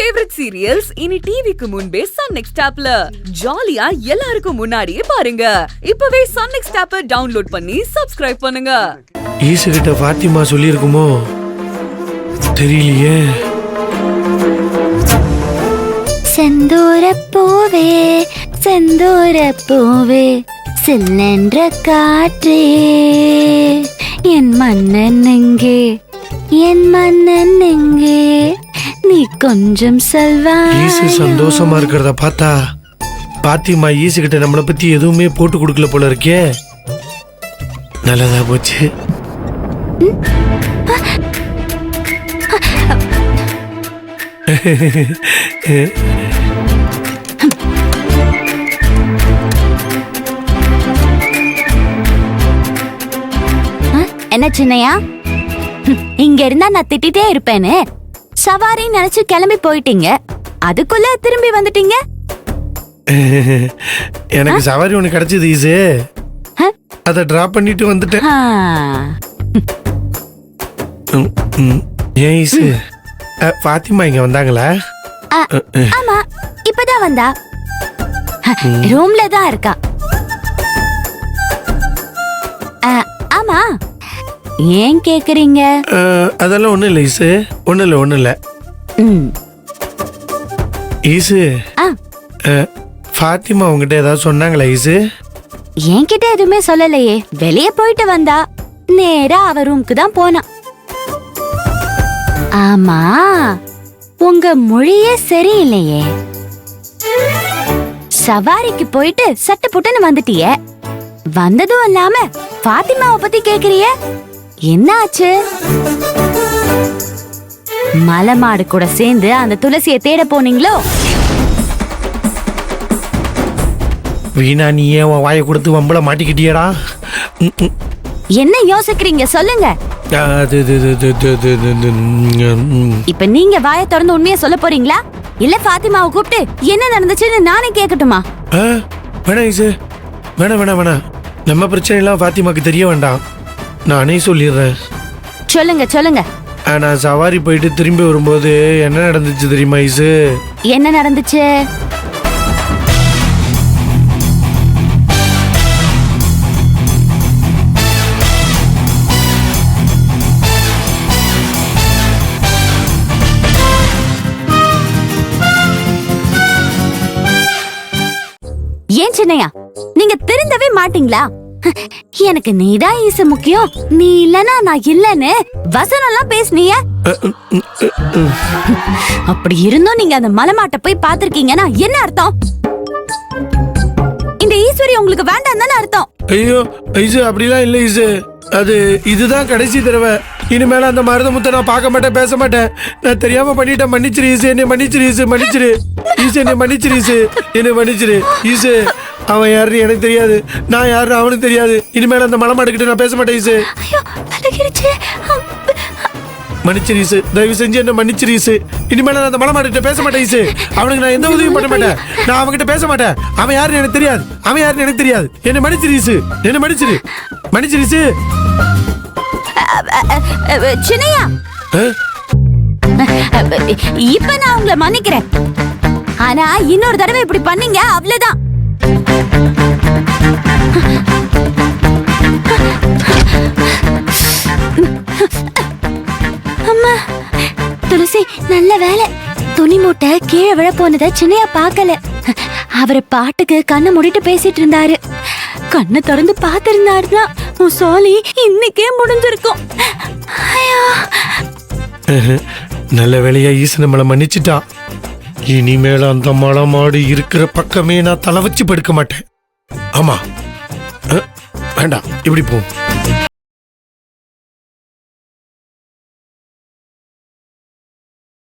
Favourite serials இனி டிவிக்கு முன்பே சன் நெக்ஸ்ட் ஆப்ல ஜாலியா எல்லாருக்கும் முன்னாடியே பாருங்க. இப்பவே சன் நெக்ஸ்ட் ஆப்பை டவுன்லோட் பண்ணி சப்ஸ்கிரைப் பண்ணுங்க. ஈசு கிட்ட ஃபாத்திமா சொல்லியிருக்குமோ தெரியலையே. செந்தூர பூவே செந்தூர பூவே சில்லென்ற காற்றே என் மன்னன் எங்கே என் மன்னன் எங்கே நீ கொஞ்சம் செல்வா. ஈசு சந்தோஷமா இருக்கிறத பார்த்தா பாத்திமா ஈசு கிட்ட நம்மளை பத்தி எதுவுமே போட்டு கொடுக்கல போல இருக்கே. நல்லதா போச்சு. என்ன சின்னையா, இங்க இருந்தா நான் திட்டிட்டே இருப்பேன்னு சவாரி நினைச்சு கிளம்பி போயிட்டீங்க, அதுக்குள்ள திரும்பி வந்துட்டீங்க. எனக்கு சவாரி ஒண்ணு கிடைச்சது ஈசு, அத டிராப் பண்ணிட்டு வந்துட்டேன். ஏன் ஈசு, பாத்திமா இங்க வந்தாங்களா? ஆமா, இப்பதான் வந்தா. ரூம்ல தான் இருக்கா. ஆமா, ஏன் கேக்குறீங்க? அதெல்லாம் ஒண்ணும் இல்ல ஈசு, ஒண்ணும் இல்ல. ஈசு, பாத்திமா உங்ககிட்ட ஏதாவது சொன்னாங்களா ஈசு? என்கிட்ட எதுவுமே சொல்லலையே. வெளியே போயிட்டு வந்தா, நேரா அவ ரூமுக்கு தான் போனா. ஆமா, உங்க மொழியே சரியில்லையே. சவாரிக்கு போயிட்டு சட்டு புட்டுன்னு வந்துட்டிய, வந்ததும் இல்லாம பாத்திமாவை பத்தி கேக்குறிய, என்ன ஆச்சு? மலைமாடு கூட சேர்ந்து அந்த துளசியை தேட போனீங்களோ? வீணா நீ ஏன் வாயை கொடுத்து வம்பள மாட்டிக்கிட்டியடா? என்ன யோசிக்கிறீங்க சொல்லுங்க. இப்ப நீங்க வாயை திறந்து உண்மையை சொல்ல போறீங்களா, இல்ல பாத்திமாவை கூப்பிட்டு என்ன நடந்துச்சுன்னு நானே கேட்கட்டுமா? வேணாம் ஈசு, வேணாம். நம்ம பிரச்சனை எல்லாம் பாத்திமாக்கு தெரிய வேண்டாம், நானே சொல்லிடுறேன். சொல்லுங்க. நான் சவாரி போயிட்டு திரும்பி வரும்போது என்ன நடந்துச்சு தெரியுமா ஈசு? என்ன நடந்துச்சு? ஏன் சின்னையா, நீங்க திருந்தவே மாட்டீங்களா? எனக்கு நீதான் ஈசு முக்கியம், நீ இல்லனா நான் இல்லன்னு வசனம் எல்லாம் பேசுனீங்க. அப்படி இருந்தும் நீங்க அந்த மலைமாட்டை போய் பாத்திருக்கீங்கன்னா என்ன அர்த்தம்? இந்த ஈஸ்வரி உங்களுக்கு வேண்டாம் தானே அர்த்தம்? ஐயோ ஈசு, அப்படிலாம் இல்ல ஈசு, அது இதுதான் கடைசி தடவை. இனிமேல அந்த மருத முத்தை நான் பார்க்க மாட்டேன், பேச மாட்டேன். நான் தெரியாம பண்ணிட்டேன், மன்னிச்சிரு ஈசு, என்னை மன்னிச்சிரு ஈசு, மன்னிச்சிரு ஈசு, என்னை மன்னிச்சிரு ஈசு, என்னை மன்னிச்சிரு ஈசு. அவன் யாருன்னு எனக்கு தெரியாது, நான் யாருன்னு அவனுக்கு தெரியாது. இனிமேல அந்த மலைமாடுகிட்ட நான் பேச மாட்டேன் ஈசு. மன்னிச்சிரு ஈசு, தயவு செஞ்சு என்ன மன்னிச்சிரு ஈசு. இனிமேல நான் அந்த மலைமாடுகிட்ட பேச மாட்டேன் ஈசு. அவனுக்கு நான் எந்த உதவியும் பண்ண மாட்டேன், நான் அவன்கிட்ட பேச மாட்டேன். அவன் யாருன்னு எனக்கு தெரியாது, என்னை மன்னிச்சிரு ஈசு, என்னை மன்னிச்சிரு ஈசு. சின்னையா, இப்ப நான் உங்களை மன்னிக்கிறேன், ஆனா இன்னொரு தடவை இப்படி பண்ணீங்க அவ்வளவுதான். அம்மா, துளசி நல்ல வேலை, துணி மூட்டை கீழே விழ போனதை சின்னையா பார்க்கல. அவரு பாட்டுக்கு கண்ணை மூடிட்டு பேசிட்டு இருந்தாரு. கண்ணை திறந்து பார்த்திருந்தாருன்னா உன் சோலி இன்னைக்கே முடிஞ்சிருக்கும். நல்ல வேலையா ஈசு நம்மளை மன்னிச்சுட்டான். இனிமேல அந்த மலைமாடு இருக்கிற பக்கமே நான் தலை வச்சு படுக்க மாட்டேன். ஆமா, வேண்டாம், இப்படி போ.